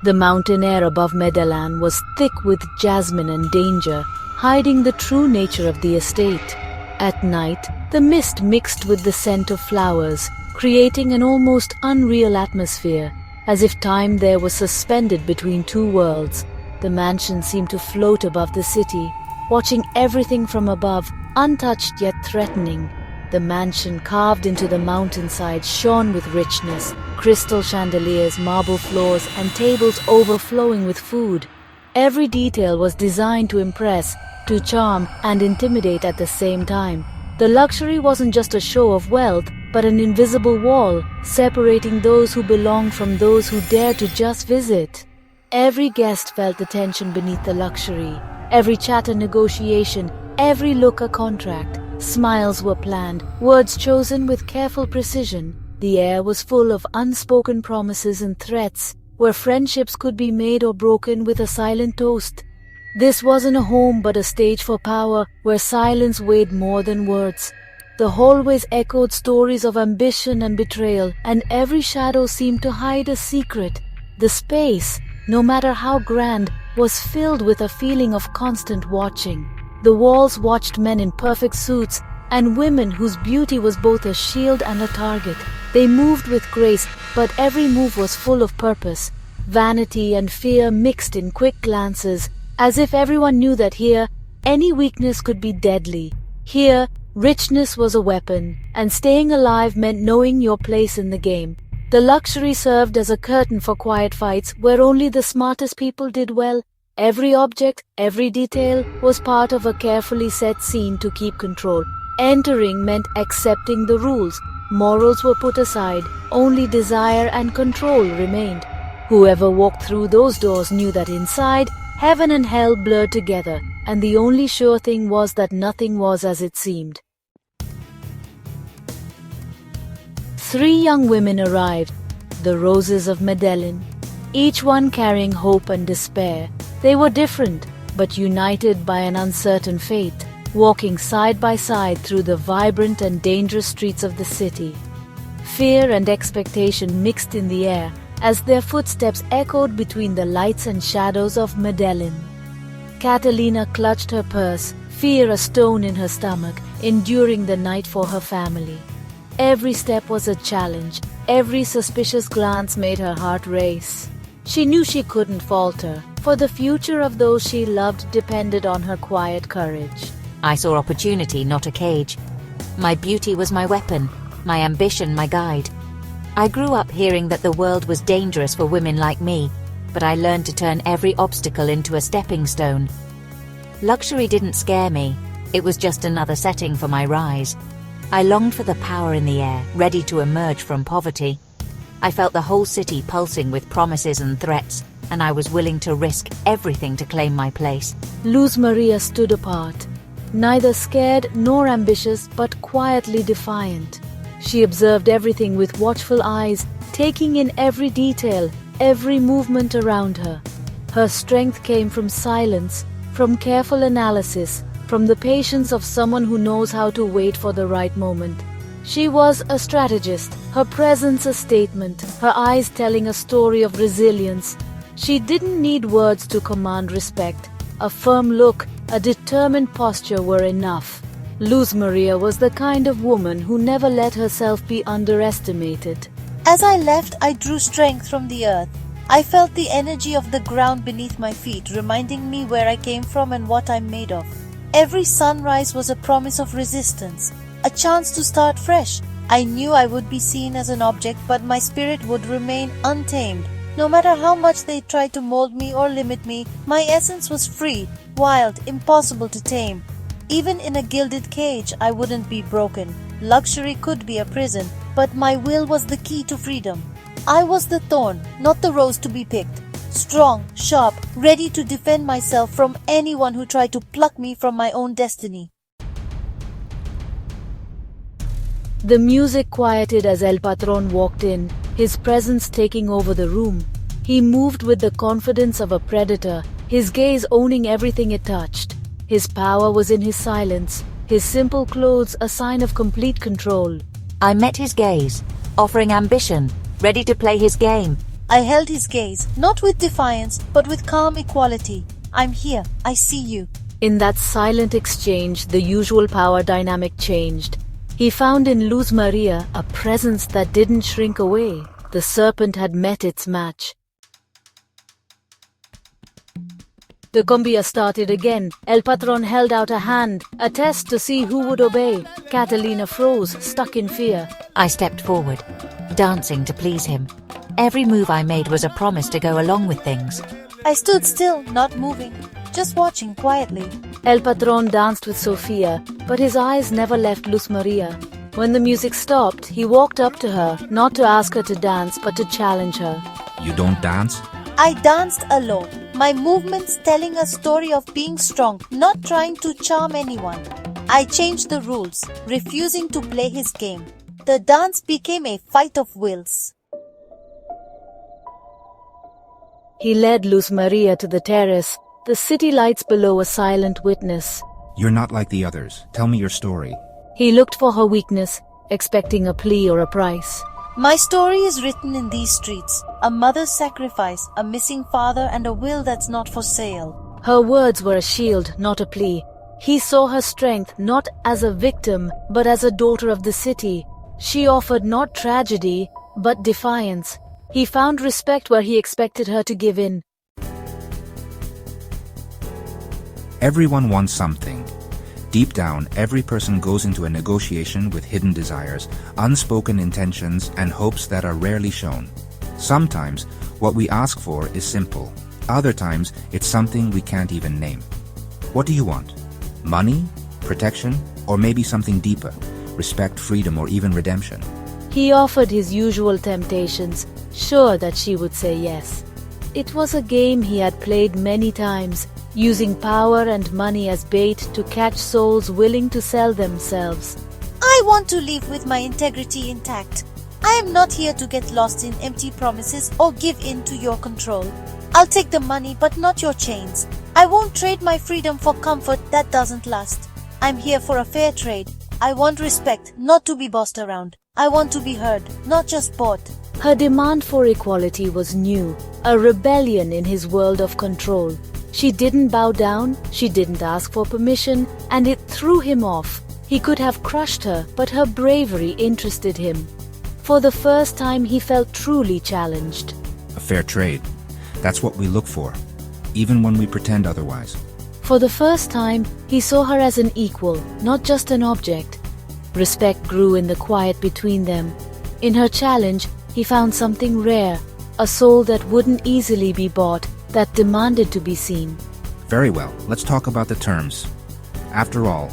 The mountain air above Medellin was thick with jasmine and danger, hiding the true nature of the estate. At night, the mist mixed with the scent of flowers, creating an almost unreal atmosphere, as if time there was suspended between two worlds. The mansion seemed to float above the city, watching everything from above, untouched yet threatening. The mansion carved into the mountainside shone with richness, crystal chandeliers, marble floors, and tables overflowing with food. Every detail was designed to impress, to charm, and intimidate at the same time. The luxury wasn't just a show of wealth, but an invisible wall, separating those who belonged from those who dared to just visit. Every guest felt the tension beneath the luxury. Every chat a negotiation, every look a contract. Smiles were planned, words chosen with careful precision. The air was full of unspoken promises and threats, where friendships could be made or broken with a silent toast. This wasn't a home but a stage for power, where silence weighed more than words. The hallways echoed stories of ambition and betrayal, and every shadow seemed to hide a secret. The space, no matter how grand, was filled with a feeling of constant watching. The walls watched men in perfect suits and women whose beauty was both a shield and a target. They moved with grace, but every move was full of purpose. Vanity and fear mixed in quick glances, as if everyone knew that here, any weakness could be deadly. Here, richness was a weapon, and staying alive meant knowing your place in the game. The luxury served as a curtain for quiet fights where only the smartest people did well. Every object, every detail was part of a carefully set scene to keep control. Entering meant accepting the rules. Morals were put aside, only desire and control remained. Whoever walked through those doors knew that inside, heaven and hell blurred together, and the only sure thing was that nothing was as it seemed. 3 young women arrived, the roses of Medellin, each one carrying hope and despair. They were different, but united by an uncertain fate, walking side by side through the vibrant and dangerous streets of the city. Fear and expectation mixed in the air as their footsteps echoed between the lights and shadows of Medellin. Catalina clutched her purse, fear a stone in her stomach, enduring the night for her family. Every step was a challenge, every suspicious glance made her heart race. She knew she couldn't falter, for the future of those she loved depended on her quiet courage. I saw opportunity, not a cage. My beauty was my weapon, my ambition my guide. I grew up hearing that the world was dangerous for women like me, but I learned to turn every obstacle into a stepping stone. Luxury didn't scare me, it was just another setting for my rise. I longed for the power in the air, ready to emerge from poverty. I felt the whole city pulsing with promises and threats, and I was willing to risk everything to claim my place. Luz Maria stood apart, neither scared nor ambitious, but quietly defiant. She observed everything with watchful eyes, taking in every detail, every movement around her. Her strength came from silence, from careful analysis, from the patience of someone who knows how to wait for the right moment. She was a strategist, her presence a statement, her eyes telling a story of resilience. She didn't need words to command respect. A firm look, a determined posture were enough. Luz Maria was the kind of woman who never let herself be underestimated. As I left, I drew strength from the earth. I felt the energy of the ground beneath my feet, reminding me where I came from and what I'm made of. Every sunrise was a promise of resistance, a chance to start fresh. I knew I would be seen as an object, but my spirit would remain untamed. No matter how much they tried to mold me or limit me, my essence was free, wild, impossible to tame. Even in a gilded cage, I wouldn't be broken. Luxury could be a prison, but my will was the key to freedom. I was the thorn, not the rose to be picked. Strong, sharp, ready to defend myself from anyone who tried to pluck me from my own destiny. The music quieted as El Patron walked in, his presence taking over the room. He moved with the confidence of a predator, his gaze owning everything it touched. His power was in his silence, his simple clothes a sign of complete control. I met his gaze, offering ambition, ready to play his game. I held his gaze, not with defiance, but with calm equality. I'm here. I see you. In that silent exchange, the usual power dynamic changed. He found in Luz Maria a presence that didn't shrink away. The serpent had met its match. The cumbia started again. El Patron held out a hand, a test to see who would obey. Catalina froze, stuck in fear. I stepped forward, dancing to please him. Every move I made was a promise to go along with things. I stood still, not moving, just watching quietly. El Patron danced with Sofia, but his eyes never left Luz Maria. When the music stopped, he walked up to her, not to ask her to dance, but to challenge her. You don't dance? I danced alone, my movements telling a story of being strong, not trying to charm anyone. I changed the rules, refusing to play his game. The dance became a fight of wills. He led Luz Maria to the terrace, the city lights below a silent witness. You're not like the others. Tell me your story. He looked for her weakness, expecting a plea or a price. My story is written in these streets. A mother's sacrifice, a missing father, and a will that's not for sale. Her words were a shield, not a plea. He saw her strength not as a victim, but as a daughter of the city. She offered not tragedy, but defiance. He found respect where he expected her to give in. Everyone wants something. Deep down, every person goes into a negotiation with hidden desires, unspoken intentions, and hopes that are rarely shown. Sometimes, what we ask for is simple. Other times, it's something we can't even name. What do you want? Money? Protection? Or maybe something deeper? Respect, freedom, or even redemption? He offered his usual temptations, sure that she would say yes. It was a game he had played many times, using power and money as bait to catch souls willing to sell themselves. I want to live with my integrity intact. I am not here to get lost in empty promises or give in to your control. I'll take the money but not your chains. I won't trade my freedom for comfort that doesn't last. I'm here for a fair trade. I want respect, not to be bossed around. I want to be heard, not just bought. Her demand for equality was new, a rebellion in his world of control. She didn't bow down, she didn't ask for permission, and it threw him off. He could have crushed her, but her bravery interested him. For the first time, he felt truly challenged. A fair trade. That's what we look for, even when we pretend otherwise. For the first time, he saw her as an equal, not just an object. Respect grew in the quiet between them. In her challenge, he found something rare, a soul that wouldn't easily be bought, that demanded to be seen. Very well, let's talk about the terms. After all,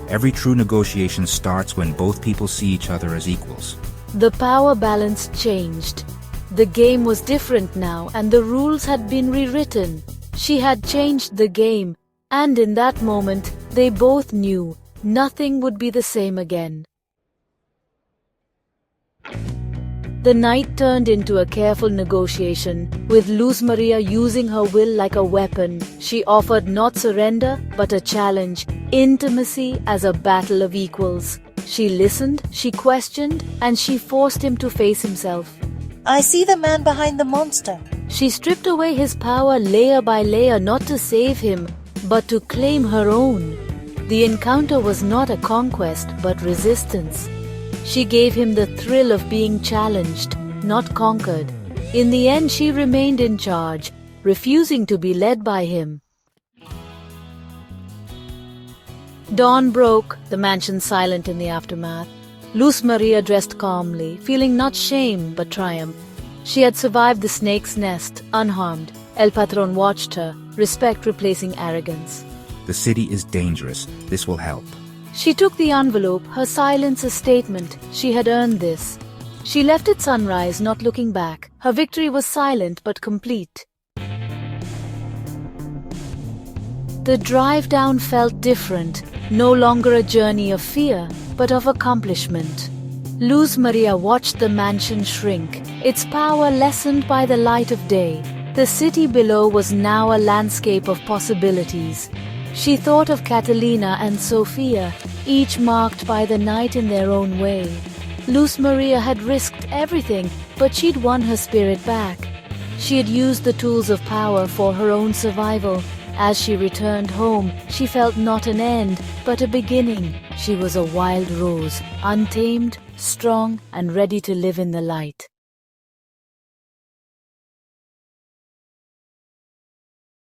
every true negotiation starts when both people see each other as equals. The power balance changed. The game was different now, and the rules had been rewritten. She had changed the game, and in that moment, they both knew nothing would be the same again. The night turned into a careful negotiation, with Luz Maria using her will like a weapon. She offered not surrender, but a challenge, intimacy as a battle of equals. She listened, she questioned, and she forced him to face himself. I see the man behind the monster. She stripped away his power layer by layer, not to save him, but to claim her own. The encounter was not a conquest, but resistance. She gave him the thrill of being challenged, not conquered. In the end, she remained in charge, refusing to be led by him. Dawn broke, the mansion silent in the aftermath. Luz Maria dressed calmly, feeling not shame but triumph. She had survived the snake's nest, unharmed. El Patron watched her, respect replacing arrogance. The city is dangerous. This will help. She took the envelope, her silence a statement. She had earned this. She left at sunrise, not looking back. Her victory was silent but complete. The drive down felt different, no longer a journey of fear, but of accomplishment. Luz Maria watched the mansion shrink, its power lessened by the light of day. The city below was now a landscape of possibilities. She thought of Catalina and Sofia, each marked by the night in their own way. Luz Maria had risked everything, but she'd won her spirit back. She had used the tools of power for her own survival. As she returned home, she felt not an end, but a beginning. She was a wild rose, untamed, strong, and ready to live in the light.